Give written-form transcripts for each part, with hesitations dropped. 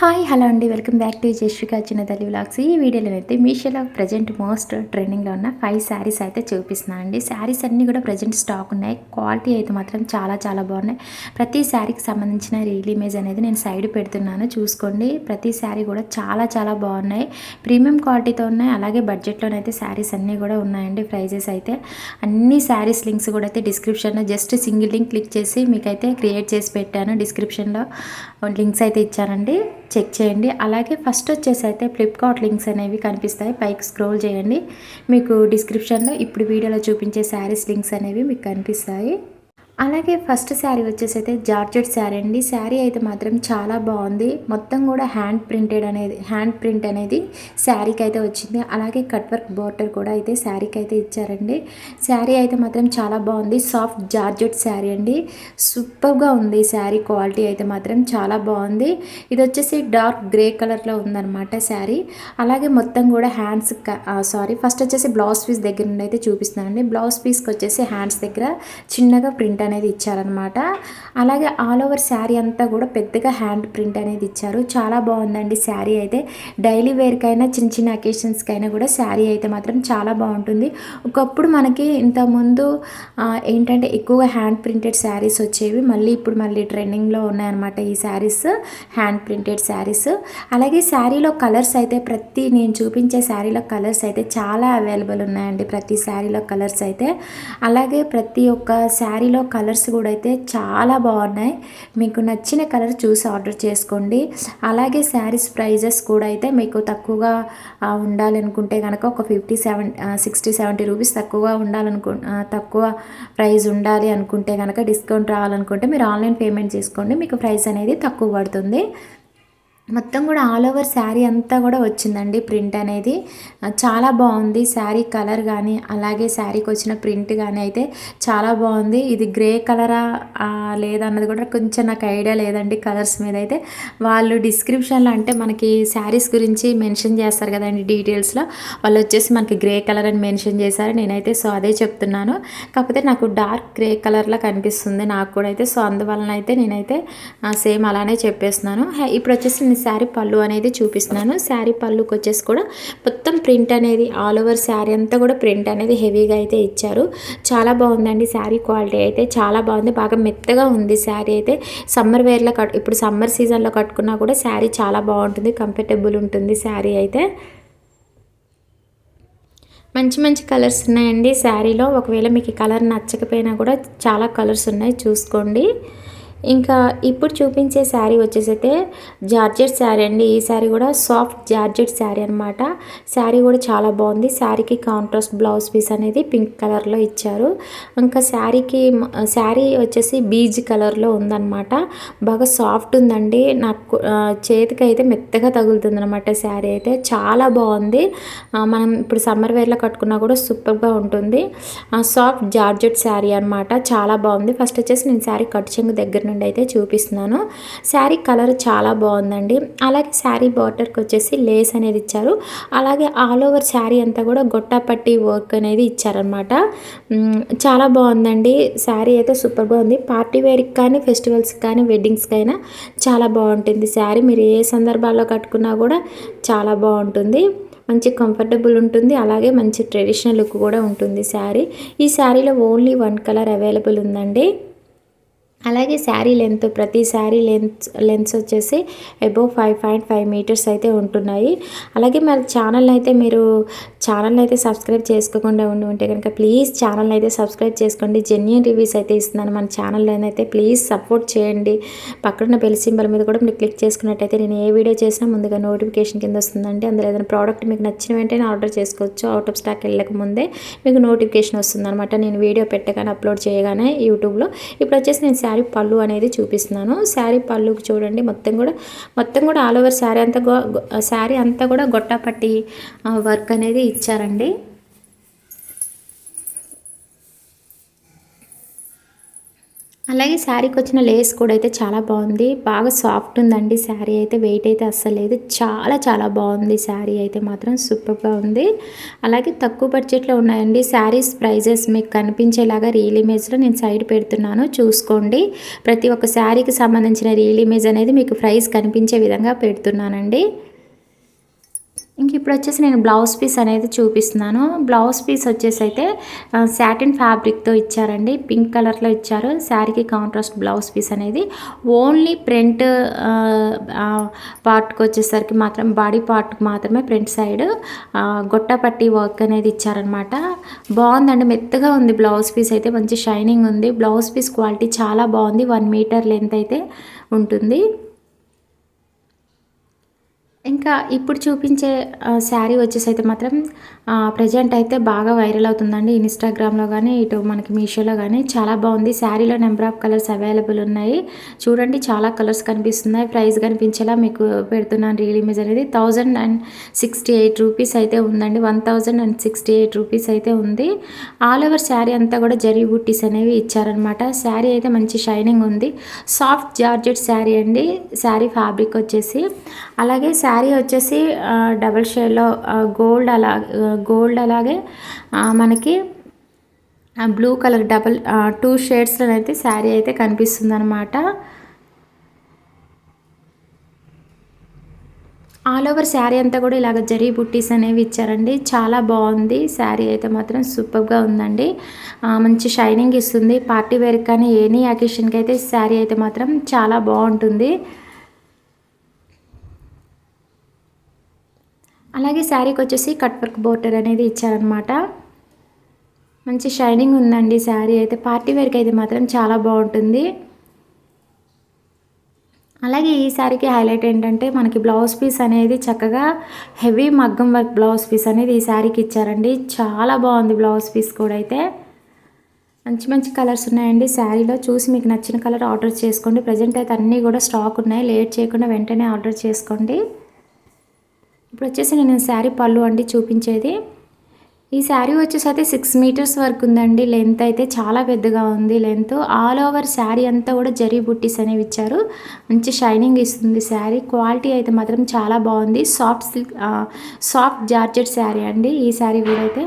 Hi hello అండి, welcome back to Jashvika చిన్నతల్లి vlogs. ఈ వీడియోలో అయితే మీషోలో ప్రజెంట్ మోస్ట్ ట్రెండింగ్లో ఉన్న 5 శారీస్ అయితే చూపిస్తున్నాను అండి. శారీస్ అన్నీ కూడా ప్రజెంట్ స్టాక్ ఉన్నాయి. క్వాలిటీ అయితే మాత్రం చాలా చాలా బాగున్నాయి. ప్రతి శారీకి సంబంధించిన రీల్ ఇమేజ్ అనేది నేను సైడ్ పెడుతున్నాను, చూసుకోండి. ప్రతి శారీ కూడా చాలా చాలా బాగున్నాయి, ప్రీమియం క్వాలిటీతో ఉన్నాయి. అలాగే బడ్జెట్లోనైతే శారీస్ అన్నీ కూడా ఉన్నాయండి. ప్రైజెస్ అయితే అన్ని శారీస్ లింక్స్ కూడా అయితే డిస్క్రిప్షన్లో జస్ట్ సింగిల్ లింక్ క్లిక్ చేసి మీకైతే క్రియేట్ చేసి పెట్టాను. డిస్క్రిప్షన్లో లింక్స్ అయితే ఇచ్చానండి, చెక్ చేయండి. అలాగే ఫస్ట్ వచ్చేసి అయితే ఫ్లిప్కార్ట్ లింక్స్ అనేవి కనిపిస్తాయి, పైకి స్క్రోల్ చేయండి. మీకు డిస్క్రిప్షన్లో ఇప్పుడు వీడియోలో చూపించే శారీస్ లింక్స్ అనేవి మీకు కనిపిస్తాయి. అలాగే ఫస్ట్ శారీ వచ్చేసి అయితే జార్జెట్ శారీ అండి. శారీ అయితే మాత్రం చాలా బాగుంది. మొత్తం కూడా హ్యాండ్ ప్రింట్ అనేది శారీకి అయితే వచ్చింది. అలాగే కట్ వర్క్ బోర్డర్ కూడా అయితే శారీకి అయితే ఇచ్చారండి. శారీ అయితే మాత్రం చాలా బాగుంది. సాఫ్ట్ జార్జెట్ శారీ అండి, సూపర్గా ఉంది. శారీ క్వాలిటీ అయితే మాత్రం చాలా బాగుంది. ఇది వచ్చేసి డార్క్ గ్రే కలర్లో ఉందన్నమాట శారీ. అలాగే మొత్తం కూడా ఫస్ట్ వచ్చేసి బ్లౌజ్ పీస్ దగ్గర నుండి అయితే చూపిస్తున్నానండి. బ్లౌజ్ పీస్కి వచ్చేసి హ్యాండ్స్ దగ్గర చిన్నగా ప్రింట్ అనేది ఇచ్చారనమాట. అలాగే ఆల్ ఓవర్ శారీ అంతా కూడా పెద్దగా హ్యాండ్ ప్రింట్ అనేది ఇచ్చారు. చాలా బాగుందండి శారీ అయితే. డైలీ వేర్కైనా చిన్న చిన్న అకేషన్స్కైనా కూడా శారీ అయితే మాత్రం చాలా బాగుంటుంది. ఒకప్పుడు మనకి ఇంతకుముందు ఏంటంటే ఎక్కువగా హ్యాండ్ ప్రింటెడ్ శారీస్ వచ్చేవి. ఇప్పుడు మళ్ళీ ట్రెండింగ్లో ఉన్నాయన్నమాట ఈ శారీస్, హ్యాండ్ ప్రింటెడ్ శారీస్. అలాగే శారీలో కలర్స్ అయితే నేను చూపించే శారీలో కలర్స్ అయితే చాలా అవైలబుల్ ఉన్నాయండి. ప్రతి శారీలో కలర్స్ అయితే, అలాగే ప్రతి ఒక్క శారీలో కలర్స్ కూడా అయితే చాలా బాగున్నాయి. మీకు నచ్చిన కలర్ చూసి ఆర్డర్ చేసుకోండి. అలాగే శారీస్ ప్రైజెస్ కూడా అయితే మీకు తక్కువగా ఉండాలనుకుంటే కనుక ఒక 60-70 రూపీస్ తక్కువగా తక్కువ ప్రైస్ ఉండాలి అనుకుంటే కనుక, డిస్కౌంట్ రావాలనుకుంటే మీరు ఆన్లైన్ పేమెంట్ చేసుకోండి, మీకు ప్రైస్ అనేది తక్కువ పడుతుంది. మొత్తం కూడా ఆల్ ఓవర్ శారీ అంతా కూడా వచ్చిందండి ప్రింట్ అనేది. చాలా బాగుంది శారీ కలర్ కానీ, అలాగే శారీకి వచ్చిన ప్రింట్ కానీ అయితే చాలా బాగుంది. ఇది గ్రే కలరా లేదన్నది కూడా కొంచెం నాకు ఐడియా లేదండి కలర్స్ మీద అయితే. వాళ్ళు డిస్క్రిప్షన్లో అంటే మనకి శారీస్ గురించి మెన్షన్ చేస్తారు కదండి డీటెయిల్స్లో, వాళ్ళు వచ్చేసి మనకి గ్రే కలర్ అని మెన్షన్ చేశారు. నేనైతే అదే చెప్తున్నాను. కాకపోతే నాకు డార్క్ గ్రే కలర్లా కనిపిస్తుంది నాకు కూడా అయితే. అందువలన అయితే నేనైతే సేమ్ అలానే చెప్పేస్తున్నాను. ఇప్పుడు వచ్చేసి నేను శారీ పళ్ళు అనేది చూపిస్తున్నాను. శారీ పళ్ళుకి వచ్చేసి కూడా మొత్తం ప్రింట్ అనేది ఆల్ ఓవర్ శారీ అంతా కూడా ప్రింట్ అనేది హెవీగా అయితే ఇచ్చారు. చాలా బాగుందండి శారీ క్వాలిటీ అయితే చాలా బాగుంది. బాగా మెత్తగా ఉంది శారీ అయితే. సమ్మర్ వేర్లో ఇప్పుడు సమ్మర్ సీజన్లో కట్టుకున్నా కూడా శారీ చాలా బాగుంటుంది, కంఫర్టబుల్ ఉంటుంది శారీ అయితే. మంచి మంచి కలర్స్ ఉన్నాయండి శారీలో. ఒకవేళ మీకు కలర్ నచ్చకపోయినా కూడా చాలా కలర్స్ ఉన్నాయి, చూసుకోండి. ఇంకా ఇప్పుడు చూపించే శారీ వచ్చేసి అయితే జార్జెట్ శారీ అండి. ఈ శారీ కూడా సాఫ్ట్ జార్జెట్ శారీ అనమాట. శారీ కూడా చాలా బాగుంది. శారీకి కాంట్రాస్ట్ బ్లౌజ్ పీస్ అనేది పింక్ కలర్లో ఇచ్చారు. ఇంకా శారీ వచ్చేసి బీజ్ కలర్లో ఉందన్నమాట. బాగా సాఫ్ట్ ఉందండి. నాకు చేతికి అయితే మెత్తగా తగులుతుంది అనమాట. శారీ అయితే చాలా బాగుంది. మనం ఇప్పుడు సమ్మర్ వేర్లో కట్టుకున్నా కూడా సూపర్గా ఉంటుంది. సాఫ్ట్ జార్జెట్ శారీ అనమాట, చాలా బాగుంది. ఫస్ట్ వచ్చేసి నేను శారీ కట్ చెంగు దగ్గర నుండి అయితే చూపిస్తున్నాను. శారీ కలర్ చాలా బాగుందండి. అలాగే శారీ బార్డర్కి వచ్చేసి లేస్ అనేది ఇచ్చారు. అలాగే ఆల్ ఓవర్ శారీ అంతా కూడా గొట్టాపట్టి వర్క్ అనేది ఇచ్చారనమాట. చాలా బాగుందండి శారీ అయితే, సూపర్గా ఉంది. పార్టీ వేర్కి కానీ, ఫెస్టివల్స్కి కానీ, వెడ్డింగ్స్కి అయినా చాలా బాగుంటుంది శారీ. మీరు ఏ సందర్భాల్లో కట్టుకున్నా కూడా చాలా బాగుంటుంది, మంచి కంఫర్టబుల్ ఉంటుంది. అలాగే మంచి ట్రెడిషనల్ లుక్ కూడా ఉంటుంది శారీ. ఈ శారీలో ఓన్లీ 1 కలర్ అవైలబుల్ ఉందండి. అలాగే శారీ ప్రతి శారీ లెంత్స్ వచ్చేసి అబోవ్ 5.5 మీటర్స్ అయితే ఉంటున్నాయి. అలాగే మరి మీరు ఛానల్ అయితే సబ్స్క్రైబ్ చేసుకోకుండా ఉంటే కనుక ప్లీజ్ ఛానల్ అయితే సబ్స్క్రైబ్ చేసుకోండి. జెన్యూన్ రివ్యూస్ అయితే ఇస్తున్నాను మన ఛానల్లో అయితే, ప్లీజ్ సపోర్ట్ చేయండి. పక్కన బెల్ సింబల్ మీద కూడా మీరు క్లిక్ చేసుకున్నట్టయితే నేను ఏ వీడియో చేసినా ముందుగా నోటిఫికేషన్ కింద వస్తుందండి. అందులో ఏదైనా ప్రోడక్ట్ మీకు నచ్చిన వెంటనే ఆర్డర్ చేసుకోవచ్చు. అవుట్ ఆఫ్ స్టాక్ వెళ్ళక ముందే మీకు నోటిఫికేషన్ వస్తుంది అనమాట, నేను వీడియో పెట్టగానే అప్లోడ్ చేయగానే యూట్యూబ్లో. ఇప్పుడు వచ్చేసి నేను శారీ పళ్ళు అనేది చూపిస్తున్నాను. శారీ పళ్ళుకి చూడండి, మొత్తం కూడా ఆల్ ఓవర్ శారీ అంతా కూడా గొట్టాపట్టి వర్క్ అనేది ఇచ్చారండి. అలాగే శారీకి వచ్చిన లేస్ కూడా అయితే చాలా బాగుంది. బాగా సాఫ్ట్ ఉందండి శారీ అయితే. వెయిట్ అయితే అస్సలు లేదు. చాలా చాలా బాగుంది శారీ అయితే మాత్రం సూపర్గా ఉంది. అలాగే తక్కువ బడ్జెట్లో ఉన్నాయండి శారీస్. ప్రైజెస్ మీకు కనిపించేలాగా రీల్ ఇమేజ్లో నేను సైడ్ పెడుతున్నాను, చూసుకోండి. ప్రతి ఒక్క శారీకి సంబంధించిన రీల్ ఇమేజ్ అనేది మీకు ప్రైస్ కనిపించే విధంగా పెడుతున్నానండి. ఇంక ఇప్పుడు వచ్చేసి నేను బ్లౌజ్ పీస్ అనేది చూపిస్తున్నాను. బ్లౌజ్ పీస్ వచ్చేసి అయితే సాటిన్ ఫ్యాబ్రిక్తో ఇచ్చారండి. పింక్ కలర్లో ఇచ్చారు. శారీకి కాంట్రాస్ట్ బ్లౌజ్ పీస్ అనేది. ఓన్లీ ఫ్రంట్ పార్ట్కి వచ్చేసరికి మాత్రం బాడీ పార్ట్కి మాత్రమే ఫ్రంట్ సైడ్ గొట్టపట్టి వర్క్ అనేది ఇచ్చారనమాట. బాగుందండి, మెత్తగా ఉంది బ్లౌజ్ పీస్ అయితే. మంచి షైనింగ్ ఉంది. బ్లౌజ్ పీస్ క్వాలిటీ చాలా బాగుంది. 1 మీటర్ లెంత్ అయితే ఉంటుంది. ఇంకా ఇప్పుడు చూపించే శారీ వచ్చేసి అయితే మాత్రం ప్రెజెంట్ అయితే బాగా వైరల్ అవుతుందండి. ఇన్‌స్టాగ్రామ్‌లో గానీ, ఇటు మనకి మీషోలో గానీ చాలా బాగుంది. శారీలో నెంబర్ ఆఫ్ కలర్స్ అవైలబుల్ ఉన్నాయి. చూడండి, చాలా కలర్స్ కనిపిస్తున్నాయి. ప్రైస్ కనిపించేలా మీకు పెడుతున్నాను రీల్ ఇమేజ్ అనేది. ₹1068 అయితే ఉందండి. ₹1068 అయితే ఉంది. ఆల్ ఓవర్ శారీ అంతా కూడా జరీ బుట్టీస్ అనేవి ఇచ్చారనమాట. శారీ అయితే మంచి షైనింగ్ ఉంది. సాఫ్ట్ జార్జెట్ శారీ అండి. శారీ ఫ్యాబ్రిక్ వచ్చేసి. అలాగే శారీ వచ్చేసి డబల్ షేడ్లో గోల్డ్ అలాగే మనకి బ్లూ కలర్ 2 షేడ్స్లో అయితే శారీ అయితే కనిపిస్తుంది అనమాట. ఆల్ ఓవర్ శారీ అంతా కూడా ఇలాగ జరీ బుట్టీస్ అనేవి ఇచ్చారండి. చాలా బాగుంది శారీ అయితే మాత్రం. సూపర్గా ఉందండి. మంచి షైనింగ్ ఇస్తుంది. పార్టీ వేర్కి కానీ ఎనీ అకేషన్కి అయితే శారీ అయితే మాత్రం చాలా బాగుంటుంది. అలాగే శారీకి వచ్చేసి కట్ వర్క్ బోర్డర్ అనేది ఇచ్చారనమాట. మంచి షైనింగ్ ఉందండి శారీ అయితే. పార్టీ వేర్కి అయితే మాత్రం చాలా బాగుంటుంది. అలాగే ఈ శారీకి హైలైట్ ఏంటంటే మనకి బ్లౌజ్ పీస్ అనేది చక్కగా హెవీ మగ్గం వర్క్ బ్లౌజ్ పీస్ అనేది ఈ శారీకి ఇచ్చారండి. చాలా బాగుంది బ్లౌజ్ పీస్ కూడా అయితే. మంచి మంచి కలర్స్ ఉన్నాయండి శారీలో. చూసి మీకు నచ్చిన కలర్ ఆర్డర్ చేసుకోండి. ప్రజెంట్ అయితే అన్నీ కూడా స్టాక్ ఉన్నాయి. లేట్ చేయకుండా వెంటనే ఆర్డర్ చేసుకోండి. ఇప్పుడు వచ్చేసి నేను శారీ పళ్ళు అండి చూపించేది. ఈ శారీ వచ్చేసి అయితే 6 మీటర్స్ వరకు ఉందండి. లెంత్ అయితే చాలా పెద్దగా ఉంది లెంత్. ఆల్ ఓవర్ శారీ అంతా కూడా జరీ బుట్టీస్ అనేవి ఇచ్చారు. మంచి షైనింగ్ ఇస్తుంది శారీ. క్వాలిటీ అయితే మాత్రం చాలా బాగుంది. సాఫ్ట్ జార్జెట్ శారీ అండి ఈ శారీ కూడా అయితే.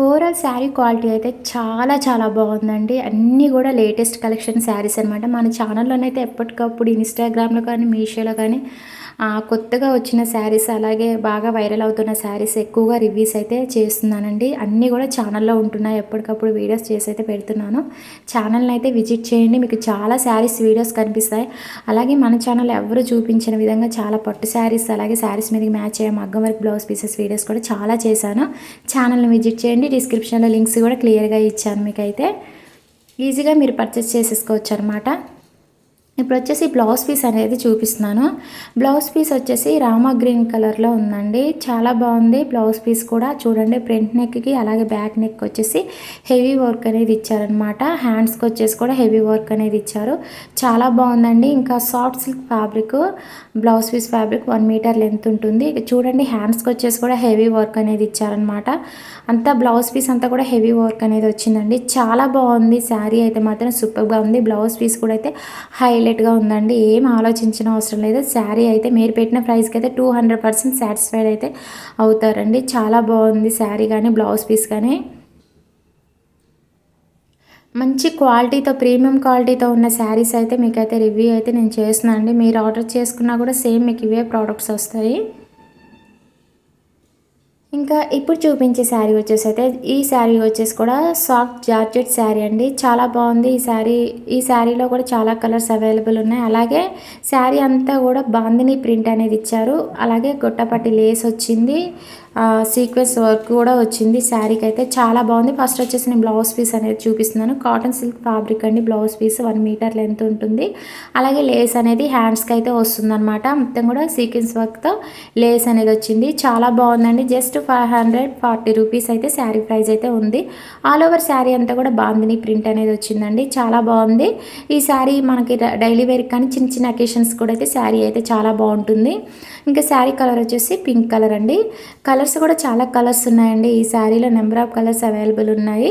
ఓవరాల్ శారీ క్వాలిటీ అయితే చాలా చాలా బాగుందండి. అన్నీ కూడా లేటెస్ట్ కలెక్షన్ శారీస్ అనమాట. మన ఛానల్లోనైతే ఎప్పటికప్పుడు ఇన్‌స్టాగ్రామ్‌లో కానీ, మీషోలో కానీ కొత్తగా వచ్చిన శారీస్, అలాగే బాగా వైరల్ అవుతున్న శారీస్ ఎక్కువగా రివ్యూస్ అయితే చేస్తున్నానండి. అన్నీ కూడా ఛానల్లో ఉంటున్నాయి. ఎప్పటికప్పుడు వీడియోస్ చేసి అయితే పెడుతున్నాను. ఛానల్ని అయితే విజిట్ చేయండి. మీకు చాలా శారీస్ వీడియోస్ కనిపిస్తాయి. అలాగే మన ఛానల్ ఎవరు చూపించిన విధంగా చాలా పట్టు శారీస్, అలాగే శారీస్ మీదకి మ్యాచ్ అయ్యే మగ్గం వర్క్ బ్లౌజ్ పీసెస్ వీడియోస్ కూడా చాలా చేశాను. ఛానల్ని విజిట్ చేయండి. డిస్క్రిప్షన్లో లింక్స్ కూడా క్లియర్గా ఇచ్చాను. మీకైతే ఈజీగా మీరు పర్చేస్ చేసేసుకోవచ్చు అనమాట. ఇప్పుడు వచ్చేసి బ్లౌజ్ పీస్ అనేది చూపిస్తున్నాను. బ్లౌజ్ పీస్ వచ్చేసి రామా గ్రీన్ కలర్లో ఉందండి. చాలా బాగుంది బ్లౌజ్ పీస్ కూడా. చూడండి, ఫ్రంట్ నెక్కి అలాగే బ్యాక్ నెక్ వచ్చేసి హెవీ వర్క్ అనేది ఇచ్చారనమాట. హ్యాండ్స్కి వచ్చేసి కూడా హెవీ వర్క్ అనేది ఇచ్చారు. చాలా బాగుందండి. ఇంకా soft silk fabric blouse piece fabric 1 metre length ఉంటుంది. చూడండి, హ్యాండ్స్కి వచ్చేసి కూడా హెవీ వర్క్ అనేది ఇచ్చారనమాట. అంతా బ్లౌజ్ పీస్ అంతా కూడా హెవీ వర్క్ అనేది వచ్చిందండి. చాలా బాగుంది శారీ అయితే మాత్రం. సూపర్గా ఉంది. బ్లౌజ్ పీస్ కూడా అయితే హైలైట్గా ఉందండి. ఏం ఆలోచించిన అవసరం లేదు. శారీ అయితే మీరు పెట్టిన ప్రైస్కి అయితే 200% సాటిస్ఫైడ్ అయితే అవుతారండి. చాలా బాగుంది శారీ కానీ బ్లౌజ్ పీస్ కానీ. మంచి క్వాలిటీతో, ప్రీమియం క్వాలిటీతో ఉన్న శారీస్ అయితే మీకైతే రివ్యూ అయితే నేను చేస్తున్నాను అండి. మీరు ఆర్డర్ చేసుకున్నా కూడా సేమ్ మీకు ఇవే ప్రోడక్ట్స్ వస్తాయి. ఇంకా ఇప్పుడు చూపించే శారీ వచ్చేసి అయితే ఈ శారీ వచ్చేసి కూడా సాఫ్ట్ జార్జెట్ శారీ అండి. చాలా బాగుంది ఈ శారీలో కూడా చాలా కలర్స్ అవైలబుల్ ఉన్నాయి. అలాగే శారీ అంతా కూడా బాందిని ప్రింట్ అనేది ఇచ్చారు. అలాగే గొట్టపట్టి లేస్ వచ్చింది. సీక్వెన్స్ వర్క్ కూడా వచ్చింది శారీకి అయితే. చాలా బాగుంది. ఫస్ట్ వచ్చేసి నేను బ్లౌజ్ పీస్ అనేది చూపిస్తున్నాను. కాటన్ సిల్క్ ఫ్యాబ్రిక్ అండి. బ్లౌజ్ పీస్ 1 మీటర్ లెంత్ ఉంటుంది. అలాగే లేస్ అనేది హ్యాండ్స్కి అయితే వస్తుందన్నమాట. మొత్తం కూడా సీక్వెన్స్ వర్క్తో లేస్ అనేది వచ్చింది. చాలా బాగుందండి. జస్ట్ 540 రూపీస్ అయితే శారీ ప్రైస్ అయితే ఉంది. ఆల్ ఓవర్ శారీ అంతా కూడా బాందిని ప్రింట్ అనేది వచ్చిందండి. చాలా బాగుంది. ఈ శారీ మనకి డైలీ వేర్ కానీ చిన్న చిన్న అకేషన్స్ కూడా అయితే శారీ అయితే చాలా బాగుంటుంది. ఇంకా శారీ కలర్ వచ్చేసి పింక్ కలర్ అండి. కలర్స్ కూడా చాలా కలర్స్ ఉన్నాయండి. ఈ శారీలో నెంబర్ ఆఫ్ కలర్స్ అవైలబుల్ ఉన్నాయి.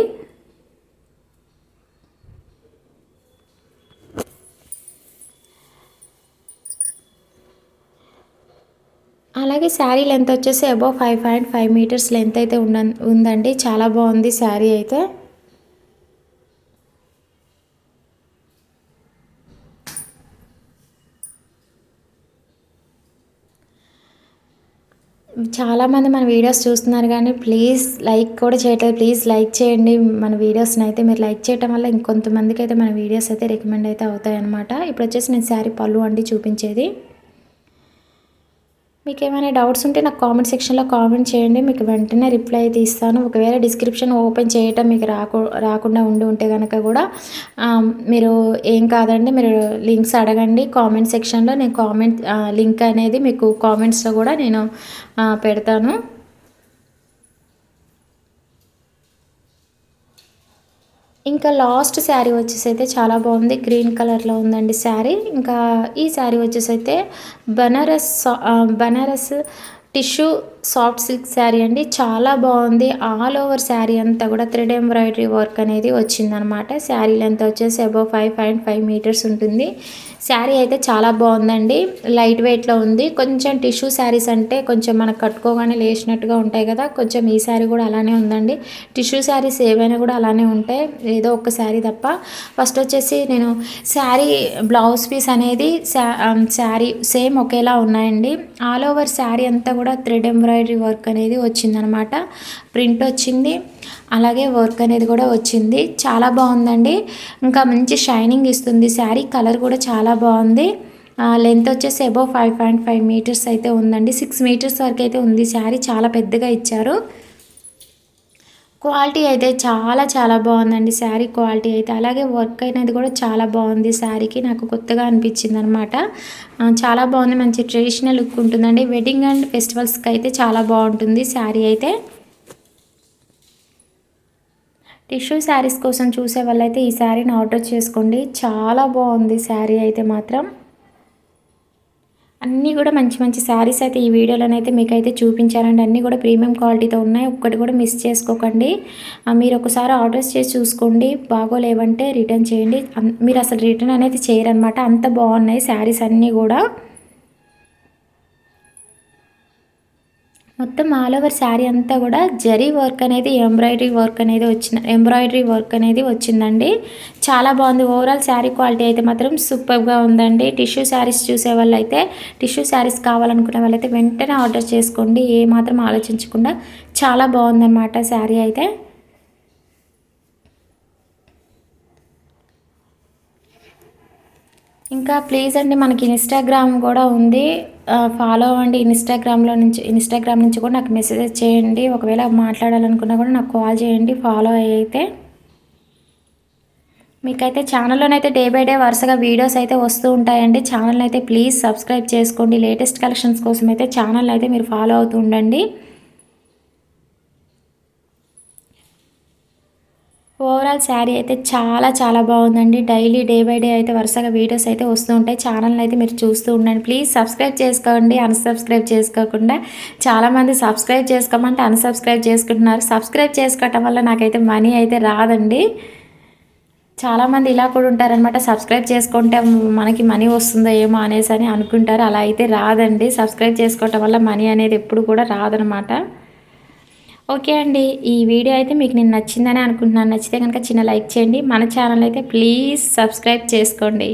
అలాగే శారీ లెంత్ వచ్చేసి అబౌవ్ 5.5 మీటర్స్ లెంత్ అయితే ఉందండి. చాలా బాగుంది శారీ అయితే. చాలామంది మన వీడియోస్ చూస్తున్నారు కానీ ప్లీజ్ లైక్ కూడా చేయట్లేదు. ప్లీజ్ లైక్ చేయండి మన వీడియోస్ని అయితే. మీరు లైక్ చేయడం వల్ల ఇంకొంతమందికి అయితే మన వీడియోస్ అయితే రికమెండ్ అయితే అవుతాయి అన్నమాట. ఇప్పుడు వచ్చేసి నేను శారీ పళ్ళు అండి చూపించేది. మీకు ఏమైనా డౌట్స్ ఉంటే నాకు కామెంట్ సెక్షన్లో కామెంట్ చేయండి. మీకు వెంటనే రిప్లై అయితే ఇస్తాను. ఒకవేళ డిస్క్రిప్షన్ ఓపెన్ చేయటం మీకు రాకుండా ఉంటే కనుక కూడా మీరు ఏం కాదండి, మీరు లింక్స్ అడగండి కామెంట్ సెక్షన్లో. నేను లింక్ అనేది మీకు కామెంట్స్లో కూడా నేను పెడతాను. ఇంకా లాస్ట్ శారీ వచ్చేసి అయితే చాలా బాగుంది. గ్రీన్ కలర్లో ఉందండి శారీ. ఇంకా ఈ శారీ వచ్చేసి అయితే Banaras tissue soft silk sari అండి. చాలా బాగుంది. ఆల్ ఓవర్ శారీ అంతా కూడా థ్రెడ్ ఎంబ్రాయిడరీ వర్క్ అనేది వచ్చిందనమాట. శారీ లెంత్ వచ్చేసి అబౌవ్ 5.5 మీటర్స్ ఉంటుంది. శారీ అయితే చాలా బాగుందండి. లైట్ వెయిట్లో ఉంది. కొంచెం టిష్యూ శారీస్ అంటే కొంచెం మనకు కట్టుకోగానే లేచినట్టుగా ఉంటాయి కదా, కొంచెం ఈ శారీ కూడా అలానే ఉందండి. టిష్యూ శారీస్ ఏవైనా కూడా అలానే ఉంటాయి, ఏదో ఒక శారీ తప్ప. ఫస్ట్ వచ్చేసి నేను శారీ బ్లౌజ్ పీస్ అనేది శారీ సేమ్ ఒకేలా ఉన్నాయండి. ఆల్ ఓవర్ శారీ అంతా కూడా థ్రెడ్ ఎంబ్రాయిడరీ వర్క్ అనేది వచ్చిందనమాట. ప్రింట్ వచ్చింది, అలాగే వర్క్ అనేది కూడా వచ్చింది. చాలా బాగుందండి. ఇంకా మంచి షైనింగ్ ఇస్తుంది శారీ. కలర్ కూడా చాలా బాగుంది. లెంత్ వచ్చేసి అబౌవ్ 5.5 మీటర్స్ అయితే ఉందండి. 6 మీటర్స్ వరకు అయితే ఉంది శారీ. చాలా పెద్దగా ఇచ్చారు. క్వాలిటీ అయితే చాలా చాలా బాగుందండి శారీ క్వాలిటీ అయితే. అలాగే వర్క్ అనేది కూడా చాలా బాగుంది శారీకి. నాకు కొత్తగా అనిపించింది అనమాట. చాలా బాగుంది. మంచి ట్రెడిషనల్ లుక్ ఉంటుందండి. వెడ్డింగ్ అండ్ ఫెస్టివల్స్కి అయితే చాలా బాగుంటుంది శారీ అయితే. టిష్యూ శారీస్ కోసం చూసే వాళ్ళైతే ఈ శారీని ఆర్డర్ చేసుకోండి. చాలా బాగుంది శారీ అయితే మాత్రం. అన్నీ కూడా మంచి మంచి శారీస్ అయితే ఈ వీడియోలోనైతే మీకైతే చూపించారండి. అన్నీ కూడా ప్రీమియం క్వాలిటీతో ఉన్నాయి. ఒక్కటి కూడా మిస్ చేసుకోకండి. మీరు ఒకసారి ఆర్డర్స్ చేసి చూసుకోండి. బాగోలేవంటే రిటర్న్ చేయండి. మీరు అసలు రిటర్న్ అనేది చేయరనమాట, అంత బాగున్నాయి శారీస్ అన్నీ కూడా. మొత్తం ఆల్ ఓవర్ శారీ అంతా కూడా జరీ వర్క్ అనేది ఎంబ్రాయిడరీ వర్క్ అనేది వచ్చిందండి. చాలా బాగుంది. ఓవరాల్ శారీ క్వాలిటీ అయితే మాత్రం సూపర్గా ఉందండి. టిష్యూ శారీస్ చూసే వాళ్ళైతే, టిష్యూ శారీస్ కావాలనుకునే వాళ్ళైతే వెంటనే ఆర్డర్ చేసుకోండి, ఏ మాత్రం ఆలోచించకుండా. చాలా బాగుందన్నమాట శారీ అయితే. ఇంకా ప్లీజ్ అండి, మనకి ఇన్స్టాగ్రామ్ కూడా ఉంది, ఫాలో అవ్వండి. ఇన్స్టాగ్రామ్ నుంచి కూడా నాకు మెసేజ్ చేయండి. ఒకవేళ మాట్లాడాలనుకున్నా కూడా నాకు కాల్ చేయండి, ఫాలో అయితే. మీకైతే ఛానల్లోనైతే డే బై డే వరుసగా వీడియోస్ అయితే వస్తూ ఉంటాయండి. ఛానల్ అయితే ప్లీజ్ సబ్స్క్రైబ్ చేసుకోండి. లేటెస్ట్ కలెక్షన్స్ కోసం అయితే ఛానల్ అయితే మీరు ఫాలో అవుతూ ఉండండి. ఓవరాల్ శారీ అయితే చాలా చాలా బాగుందండి. డైలీ డే బై డే అయితే వరుసగా వీడియోస్ అయితే వస్తూ ఉంటాయి. ఛానల్ని అయితే మీరు చూస్తూ ఉండండి. ప్లీజ్ సబ్స్క్రైబ్ చేసుకోండి, అన్సబ్స్క్రైబ్ చేసుకోకుండా. చాలామంది సబ్స్క్రైబ్ చేసుకోమంటే అన్సబ్స్క్రైబ్ చేసుకుంటున్నారు. సబ్స్క్రైబ్ చేసుకోవటం వల్ల నాకైతే మనీ అయితే రాదండి. చాలామంది ఇలా కూడా ఉంటారనమాట, సబ్స్క్రైబ్ చేసుకుంటే మనకి మనీ వస్తుందో ఏమో అనేసి అని అనుకుంటారు. అలా అయితే రాదండి. సబ్స్క్రైబ్ చేసుకోవటం వల్ల మనీ అనేది ఎప్పుడు కూడా రాదనమాట. ఓకే అండి, ఈ వీడియో అయితే మీకు నేను నచ్చిందని అనుకుంటున్నాను. నచ్చితే కనుక చిన్న లైక్ చేయండి. మన ఛానల్ అయితే ప్లీజ్ సబ్స్క్రైబ్ చేసుకోండి.